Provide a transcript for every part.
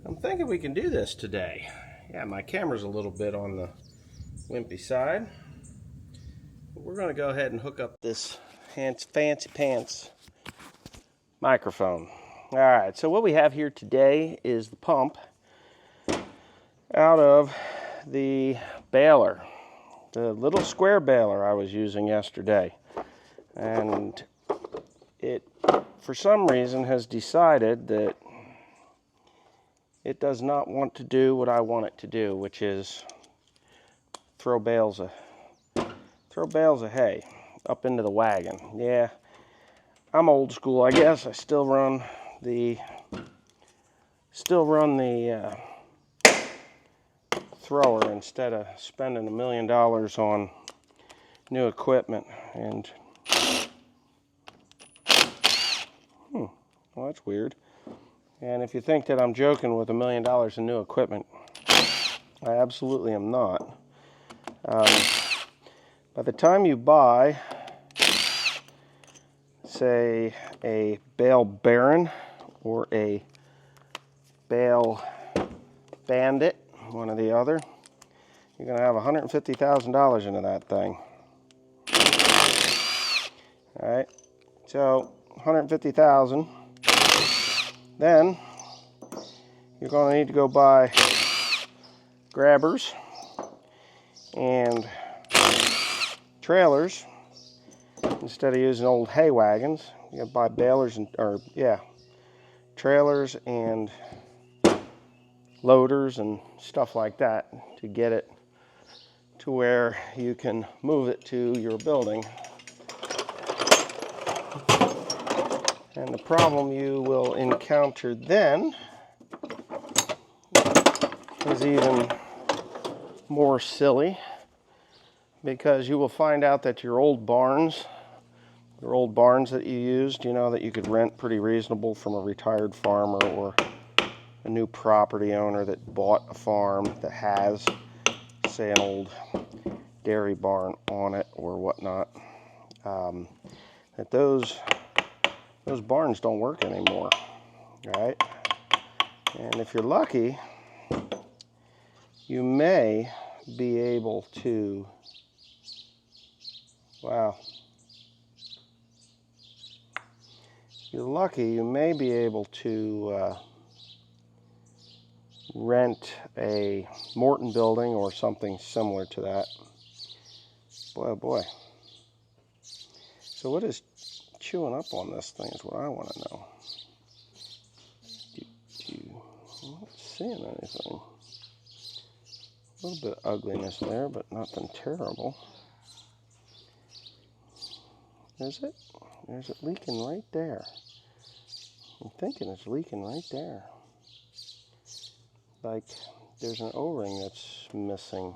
I'm thinking we can do this today. Yeah, my camera's a little bit on the wimpy side. We're going to go ahead and hook up this fancy pants microphone. All right, so what we have here today is the pump out of the baler, the little square baler I was using yesterday. And it, for some reason, has decided that it does not want to do what I want it to do, which is throw bales of hay up into the wagon. Yeah, I'm old school, I guess. I still run the thrower instead of spending $1 million on new equipment. And well, that's weird. And if you think that I'm joking with $1 million in new equipment, I absolutely am not. By the time you buy, say, a bale baron or a bale bandit, one or the other, you're going to have $150,000 into that thing. All right, so $150,000. Then you're going to need to go buy grabbers and trailers. Instead of using old hay wagons, you gotta buy balers and trailers and loaders and stuff like that to get it to where you can move it to your building. And the problem you will encounter then is even more silly, because you will find out that your old barns that you used, that you could rent pretty reasonable from a retired farmer or a new property owner that bought a farm that has, say, an old dairy barn on it or whatnot, that those barns don't work anymore, right? And if you're lucky, you may be able to, you're lucky, you may be able to rent a Morton building or something similar to that. Boy, oh boy. So what is chewing up on this thing is what I want to know. I'm not seeing anything. A little bit of ugliness there, but nothing terrible. Is it? There's it leaking right there. I'm thinking it's leaking right there. Like there's an O-ring that's missing.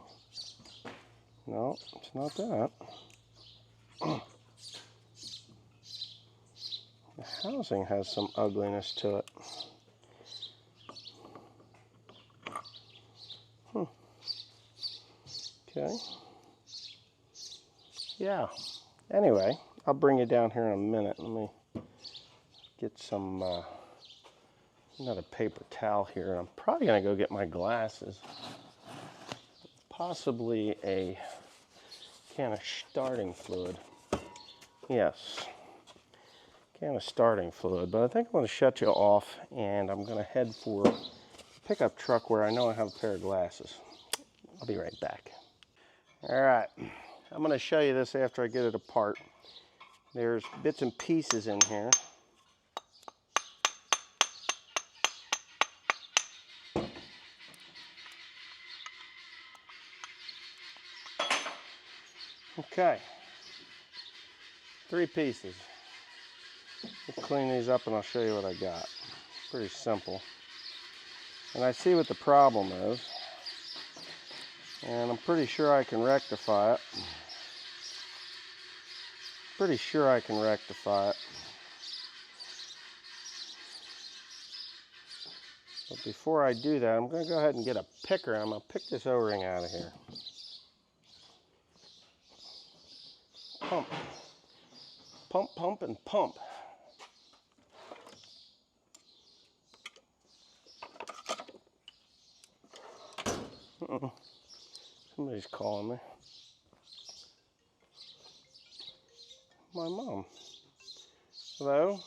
No, it's not that. The housing has some ugliness to it. Okay. Yeah. Anyway, I'll bring you down here in a minute. Let me get some, another paper towel here. I'm probably going to go get my glasses. Possibly a can of starting fluid. Yes. Can of starting fluid. But I think I'm going to shut you off, and I'm going to head for a pickup truck where I know I have a pair of glasses. I'll be right back. All right. I'm going to show you this after I get it apart. There's bits and pieces in here. Okay. 3 pieces. We'll clean these up and I'll show you what I got. Pretty simple. And I see what the problem is. And I'm pretty sure I can rectify it. But before I do that, I'm going to go ahead and get a picker and I'm going to pick this O-ring out of here. Pump. Pump, pump, and pump. Somebody's calling me. My mom. Hello?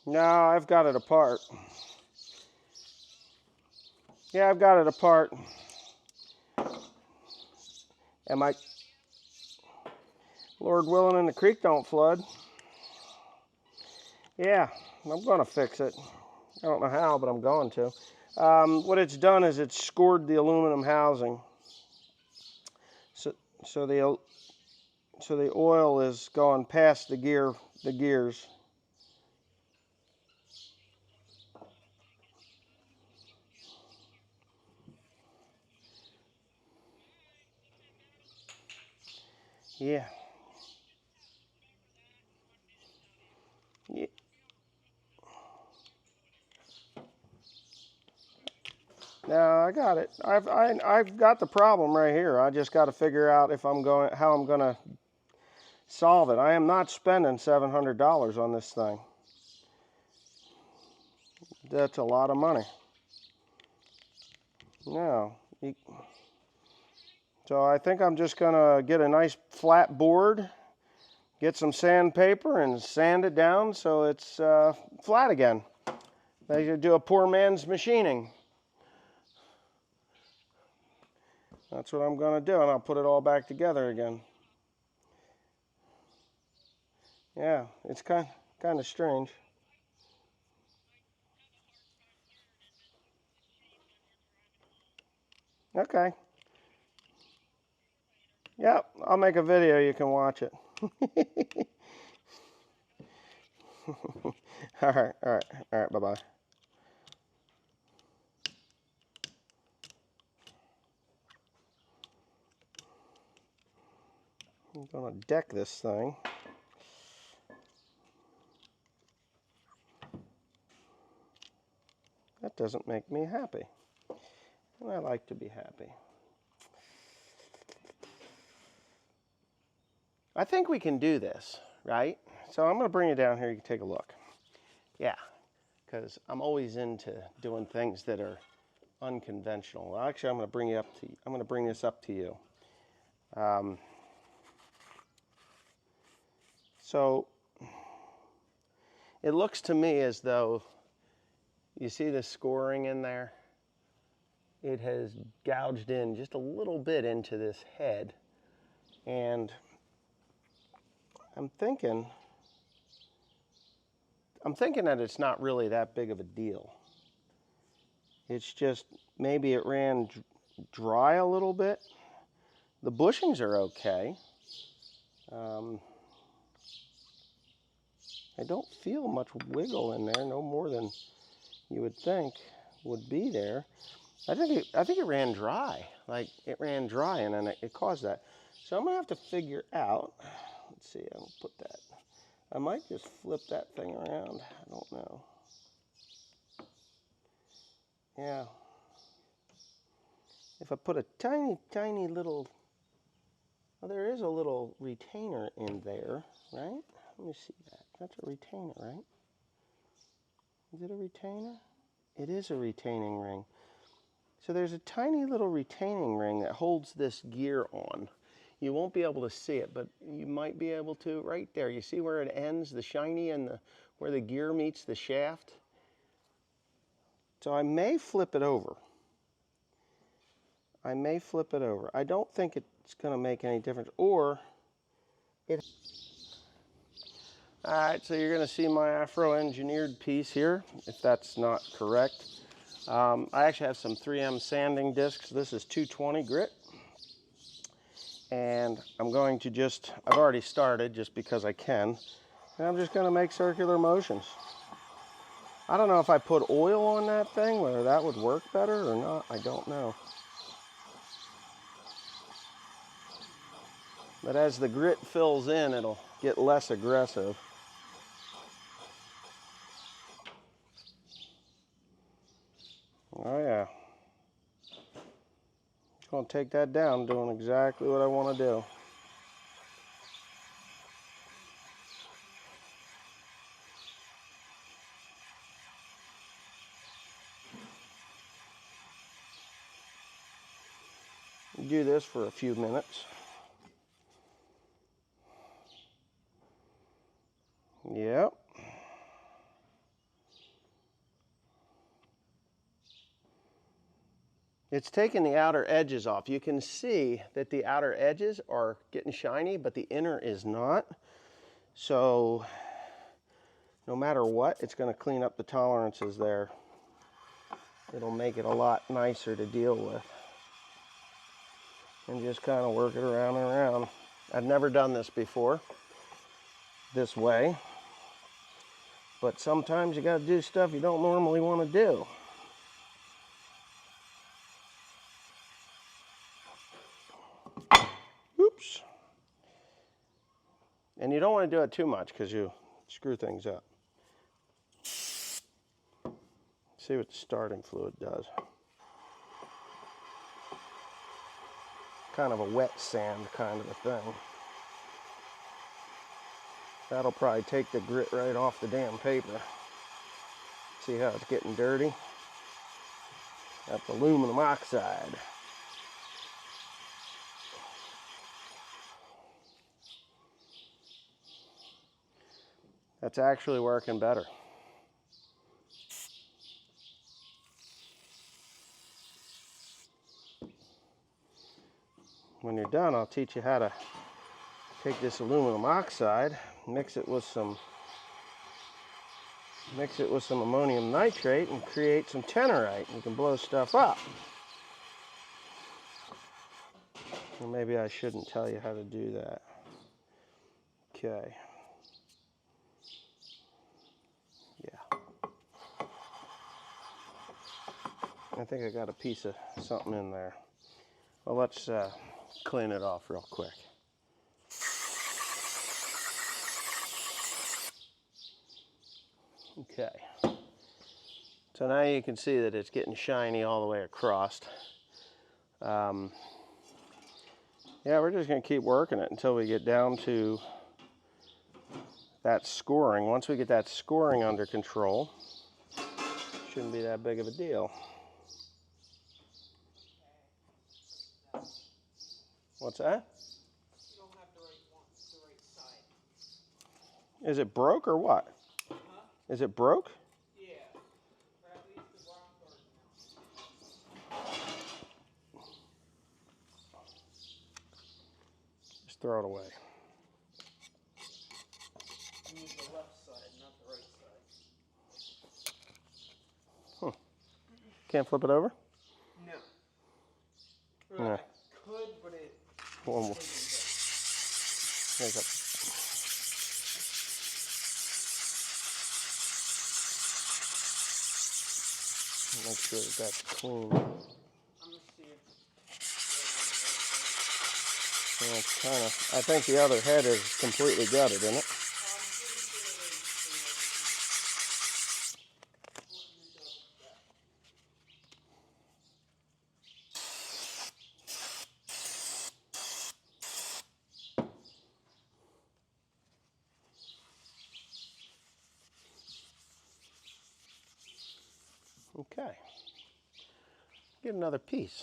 No, I've got it apart. Yeah, I've got it apart. Am I... Lord willing and the creek don't flood. Yeah, I'm going to fix it. I don't know how, but I'm going to. What it's done is it's scored the aluminum housing. So the oil is going past the gears. Yeah. Yeah. No, I got it. I've got the problem right here. I just got to figure out how I'm going to solve it. I am not spending $700 on this thing. That's a lot of money. No. So I think I'm just going to get a nice flat board, get some sandpaper, and sand it down so it's flat again. They should do a poor man's machining. That's what I'm going to do, and I'll put it all back together again. Yeah, it's kind of strange. Okay. Yep, I'll make a video. You can watch it. All right. Bye-bye. I'm going to deck this thing. That doesn't make me happy. And I like to be happy. I think we can do this, right? So I'm going to bring you down here. You can take a look. Yeah, because I'm always into doing things that are unconventional. Actually, I'm going to bring this up to you. So it looks to me as though, you see the scoring in there? It has gouged in just a little bit into this head. And I'm thinking that it's not really that big of a deal. It's just maybe it ran dry a little bit. The bushings are okay. I don't feel much wiggle in there, no more than you would think would be there. I think it ran dry. Like it ran dry, and then it caused that. So I'm gonna have to figure out. Let's see. I'll put that. I might just flip that thing around. I don't know. Yeah. If I put a tiny little, well, there is a little retainer in there, right? Let me see that. That's a retainer, right? Is it a retainer? It is a retaining ring. So there's a tiny little retaining ring that holds this gear on. You won't be able to see it, but you might be able to right there. You see where it ends, the shiny and where the gear meets the shaft? So I may flip it over. I don't think it's going to make any difference. Or it... All right, so you're going to see my Afro-engineered piece here, if that's not correct. I actually have some 3M sanding discs. This is 220 grit. And I'm going to I've already started just because I can. And I'm just going to make circular motions. I don't know if I put oil on that thing, whether that would work better or not. I don't know. But as the grit fills in, it'll get less aggressive. Oh yeah. Just going to take that down, doing exactly what I want to do. do this for a few minutes. Yep. It's taking the outer edges off. You can see that the outer edges are getting shiny, but the inner is not. So no matter what, it's going to clean up the tolerances there. It'll make it a lot nicer to deal with. And just kind of work it around and around. I've never done this before, this way. But sometimes you got to do stuff you don't normally want to do. Oops. And you don't want to do it too much because you screw things up. See what the starting fluid does. Kind of a wet sand kind of a thing. That'll probably take the grit right off the damn paper. See how it's getting dirty? That's aluminum oxide. That's actually working better. When you're done, I'll teach you how to take this aluminum oxide, mix it with some ammonium nitrate and create some tenorite. You can blow stuff up. Or maybe I shouldn't tell you how to do that. Okay. Yeah. I think I got a piece of something in there. Well, let's clean it off real quick. Okay. So now you can see that it's getting shiny all the way across. Yeah, we're just going to keep working it until we get down to that scoring. Once we get that scoring under control, shouldn't be that big of a deal. What's that? You don't have the right side. Is it broke or what? Huh? Is it broke? Yeah. Or at least the wrong part now. Just throw it away. You need the left side, not the right side. Can't flip it over? No. Yeah. I could, but it... One more. There's a... Make sure that that's clean. I'm going to see if... Yeah, it's kind of... I think the other head is completely gutted, isn't it? Okay. Get another piece.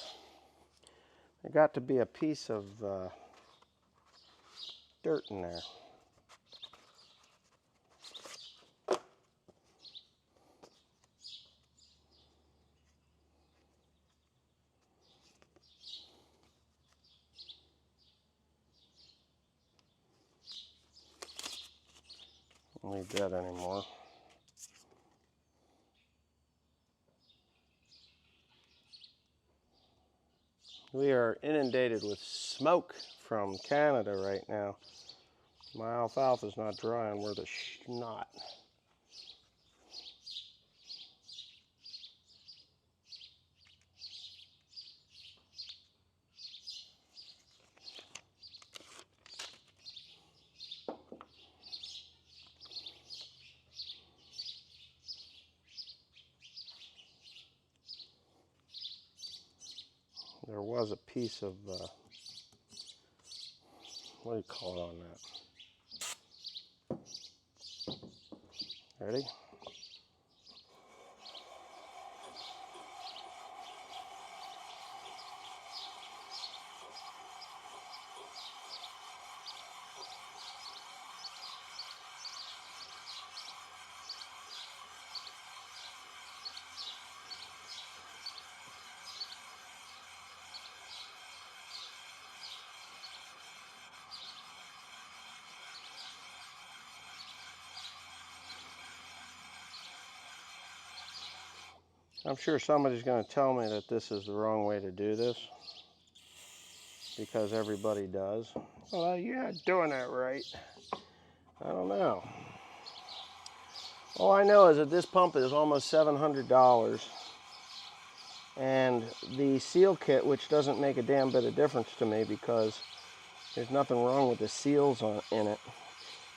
There got to be a piece of dirt in there. Don't need that anymore. We are inundated with smoke from Canada right now. My alfalfa's not drying worth a snot. There was a piece of, what do you call it on that? Ready? I'm sure somebody's going to tell me that this is the wrong way to do this, because everybody does. Well, you're not doing that right. I don't know. All I know is that this pump is almost $700, and the seal kit, which doesn't make a damn bit of difference to me because there's nothing wrong with the seals in it,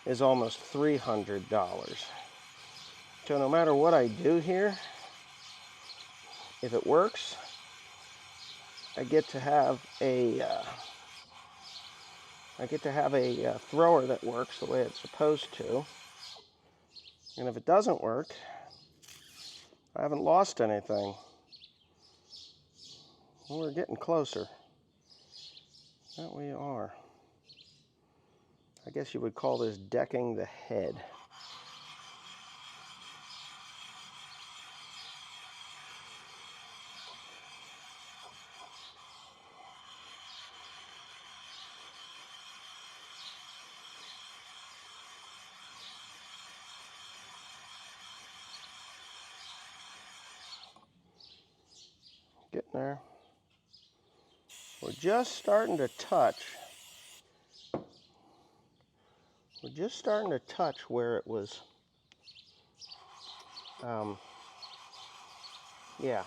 is almost $300. So no matter what I do here, if it works, I get to have a thrower that works the way it's supposed to. And if it doesn't work, I haven't lost anything. Well, we're getting closer. That we are. I guess you would call this decking the head. Getting there. We're just starting to touch. We're just starting to touch where it was. Yeah.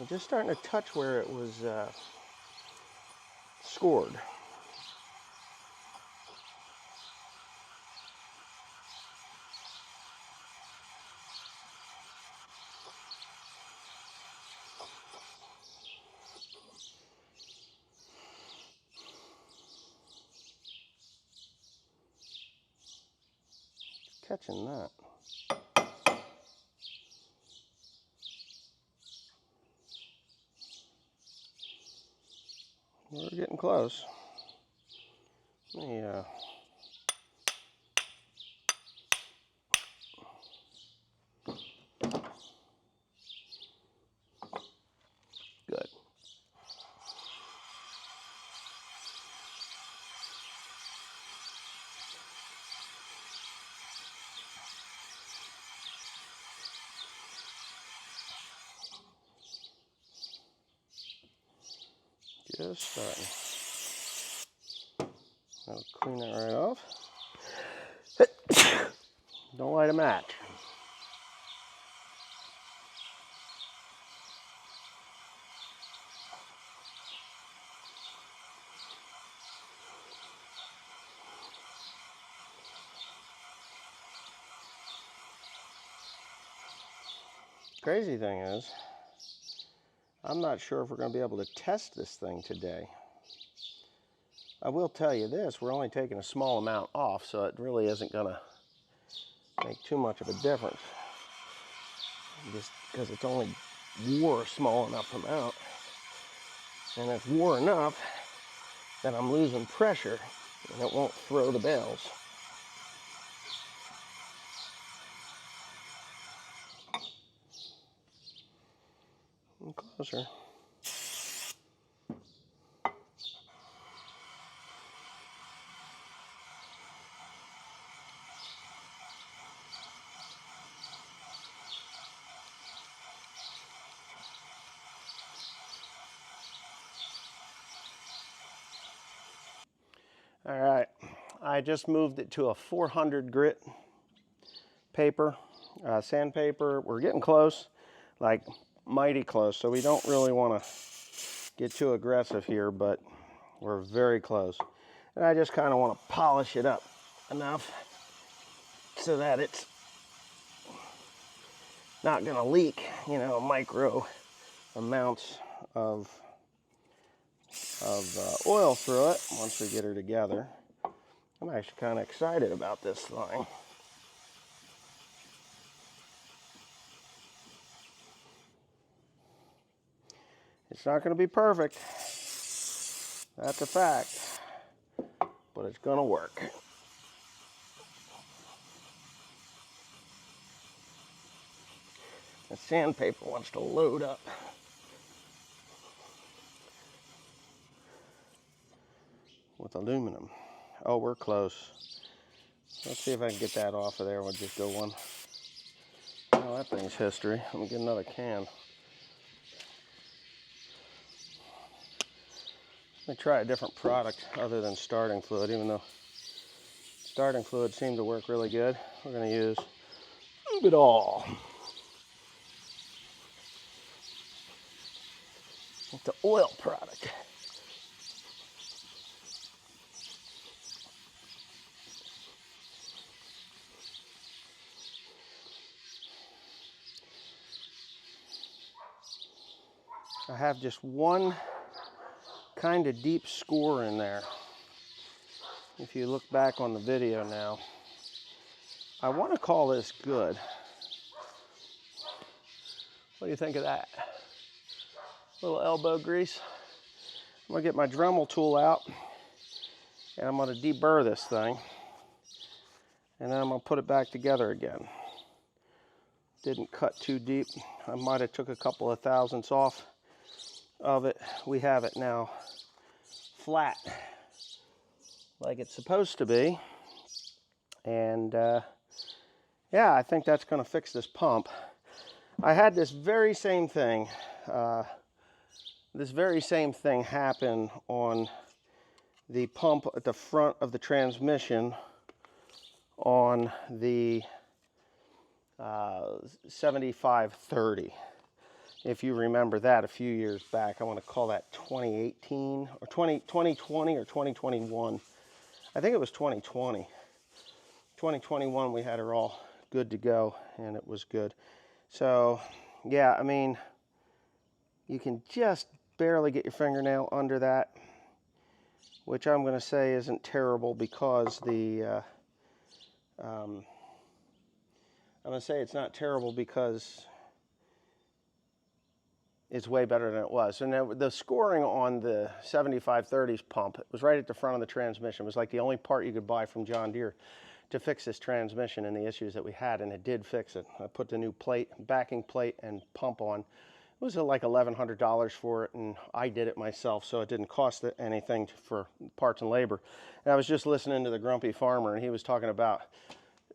We're just starting to touch where it was scored. Catching that. We're getting close. Yeah. Good. Just starting. I'll clean that right off. Don't light a match. Crazy thing is, I'm not sure if we're going to be able to test this thing today. I will tell you this, we're only taking a small amount off, so it really isn't going to make too much of a difference. Just because it's only wore a small enough amount. And it's wore enough that I'm losing pressure and it won't throw the bales. And closer. All right, I just moved it to a 400 grit paper, sandpaper. We're getting close, like mighty close, so we don't really want to get too aggressive here, but we're very close. And I just kind of want to polish it up enough so that it's not going to leak, you know, micro amounts of oil through it once we get her together. I'm actually kind of excited about this thing. It's not going to be perfect. That's a fact. But it's going to work. The sandpaper wants to load up. With aluminum. Oh, we're close. Let's see if I can get that off of there. We'll just go one. No, that thing's history. Let me get another can. Let me try a different product other than starting fluid, even though starting fluid seemed to work really good. We're going to use it all. It's the oil product. I have just one kind of deep score in there. If you look back on the video now, I want to call this good. What do you think of that? A little elbow grease. I'm going to get my Dremel tool out and I'm going to deburr this thing. And then I'm going to put it back together again. Didn't cut too deep. I might have took a couple of thousandths off of it. We have it now flat like it's supposed to be. And yeah, I think that's going to fix this pump. I had this very same thing happen on the pump at the front of the transmission on the 7530. If you remember that a few years back, I want to call that 2018 or 2020 or 2021. I think it was 2020. 2021 we had her all good to go and it was good. So yeah, I mean, you can just barely get your fingernail under that, which I'm going to say isn't terrible because the I'm going to say it's not terrible because it's way better than it was. And the scoring on the 7530's pump, it was right at the front of the transmission. It was like the only part you could buy from John Deere to fix this transmission and the issues that we had, and it did fix it. I put the new plate, backing plate and pump on. It was like $1,100 for it, and I did it myself, so it didn't cost anything for parts and labor. And I was just listening to the Grumpy Farmer, and he was talking about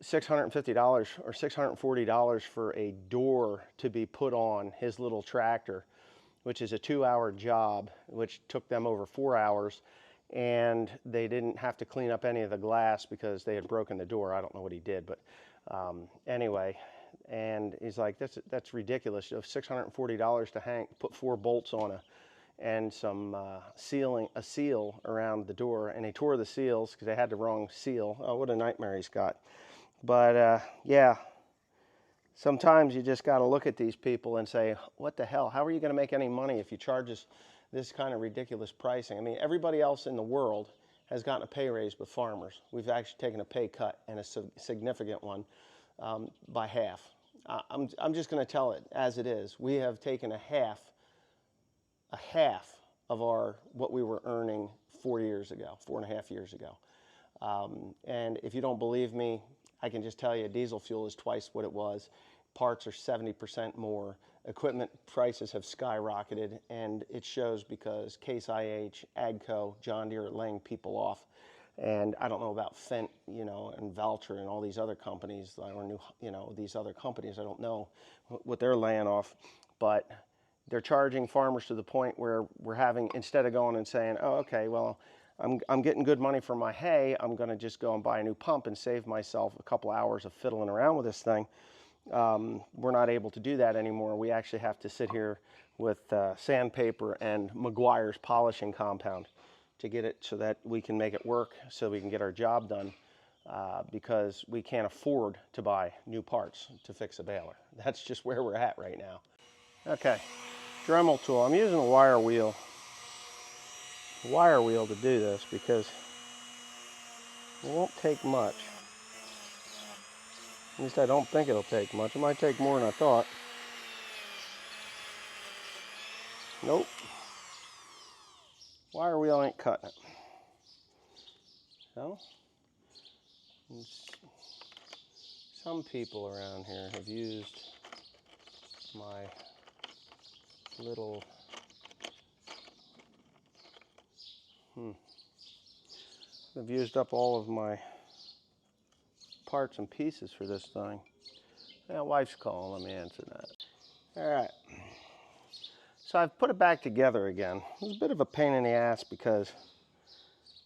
$650 or $640 for a door to be put on his little tractor, which is a 2-hour job, which took them over 4 hours, and they didn't have to clean up any of the glass because they had broken the door. I don't know what he did, but anyway, and he's like, that's ridiculous. $640 to put 4 bolts on and some a seal around the door, and he tore the seals because they had the wrong seal. Oh, what a nightmare he's got. But yeah, sometimes you just got to look at these people and say, what the hell? How are you going to make any money if you charge us this kind of ridiculous pricing? I mean, everybody else in the world has gotten a pay raise but farmers. We've actually taken a pay cut, and a significant one, by half. I'm just going to tell it as it is. We have taken a half of what we were earning 4.5 years ago. And if you don't believe me, I can just tell you diesel fuel is twice what it was. Parts are 70% more. Equipment prices have skyrocketed, and it shows because Case IH, AGCO, John Deere are laying people off. And I don't know about Fent, and Valtra and all these other companies, or these other companies. I don't know what they're laying off, but they're charging farmers to the point where we're having, instead of going and saying, oh, okay, well, I'm getting good money for my hay, I'm going to just go and buy a new pump and save myself a couple hours of fiddling around with this thing. We're not able to do that anymore. We actually have to sit here with sandpaper and Meguiar's polishing compound to get it so that we can make it work, so we can get our job done, because we can't afford to buy new parts to fix a baler. That's just where we're at right now. Okay, Dremel tool. I'm using a wire wheel to do this because it won't take much. At least I don't think it'll take much. It might take more than I thought. Nope. Wire wheel ain't cutting it. So, some people around here have used my little I've used up all of my parts and pieces for this thing. Yeah, wife's calling. Let me answer that. All right. So I've put it back together again. It was a bit of a pain in the ass because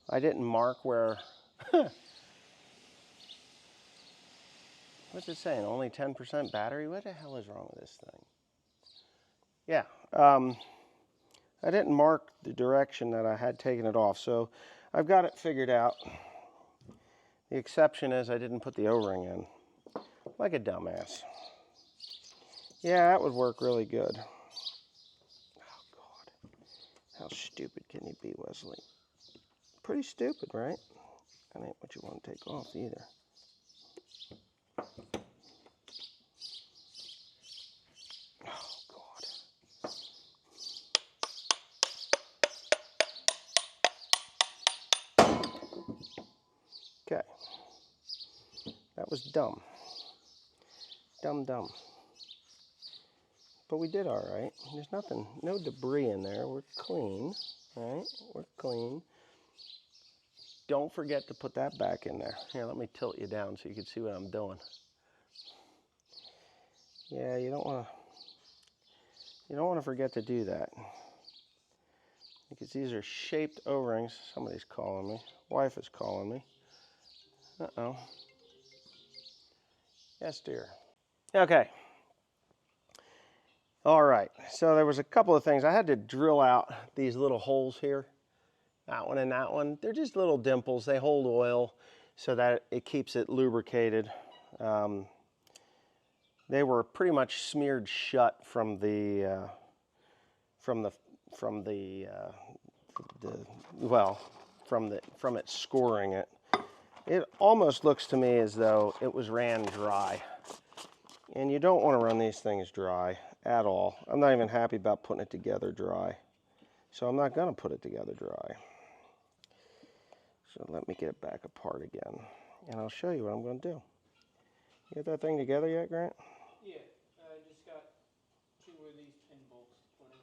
I didn't mark where. What's it saying? Only 10% battery? What the hell is wrong with this thing? Yeah. I didn't mark the direction that I had taken it off, so I've got it figured out. The exception is I didn't put the O-ring in, like a dumbass. Yeah, that would work really good. Oh, God. How stupid can you be, Wesley? Pretty stupid, right? That ain't what you want to take off either. Oh, God. Okay. That was dumb. Dumb. But we did all right. There's nothing, no debris in there. We're clean, right? We're clean. Don't forget to put that back in there. Here, let me tilt you down so you can see what I'm doing. Yeah, you don't want to forget to do that. Because these are shaped O-rings. Somebody's calling me. Wife is calling me. Uh-oh. Yes, dear. Okay. All right. So there was a couple of things. I had to drill out these little holes here. That one and that one. They're just little dimples. They hold oil so that it keeps it lubricated. They were pretty much smeared shut from it scoring it. It almost looks to me as though it was ran dry. And you don't want to run these things dry at all. I'm not even happy about putting it together dry. So I'm not going to put it together dry. So let me get it back apart again. And I'll show you what I'm going to do. You get that thing together yet, Grant? Yeah, I just got 2 of these pin bolts to put in.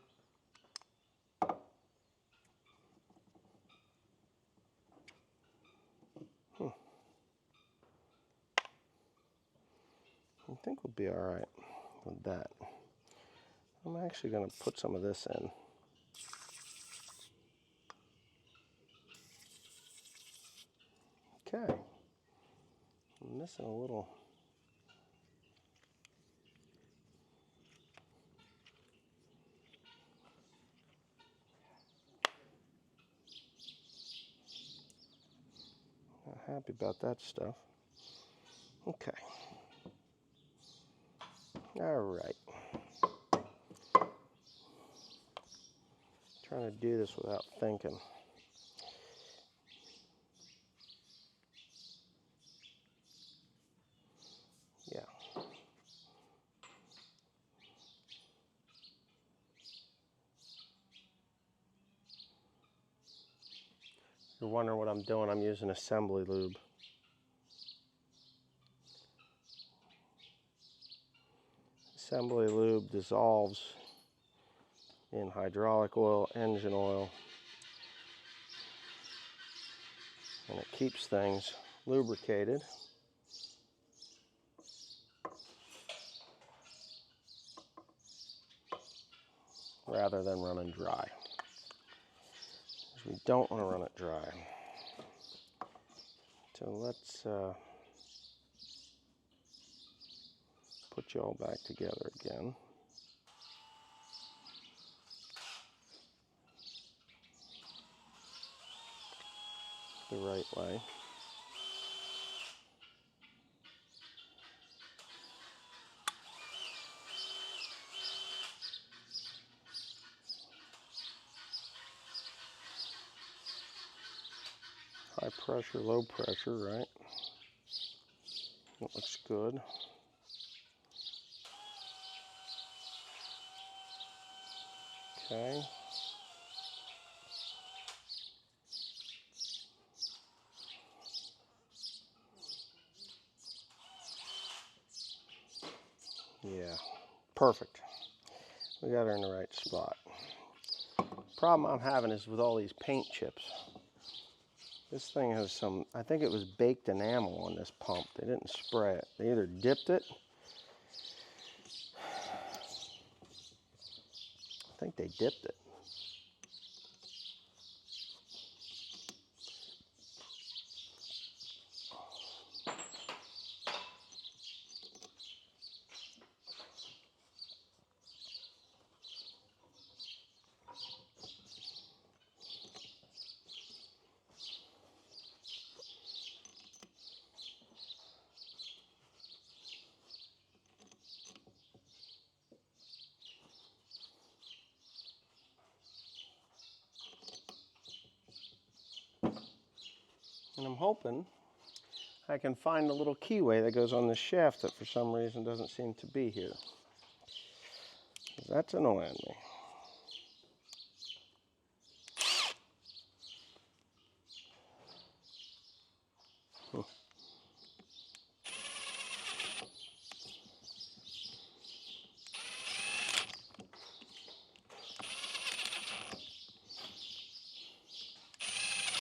I think we'll be all right with that. I'm actually going to put some of this in. Okay. I'm missing a little. Not happy about that stuff. Okay. All right. Trying to do this without thinking. Yeah. You're wondering what I'm doing. I'm using assembly lube. Assembly lube dissolves in hydraulic oil, engine oil, and it keeps things lubricated. Rather than running dry. We don't want to run it dry. So let's put you all back together again. The right way. High pressure, low pressure, right? That looks good. Okay. Yeah, perfect. We got her in the right spot. Problem I'm having is with all these paint chips. This thing has some, I think it was baked enamel on this pump. They didn't spray it. They either dipped it I think they dipped it. And I'm hoping I can find the little keyway that goes on the shaft that for some reason doesn't seem to be here. That's annoying me.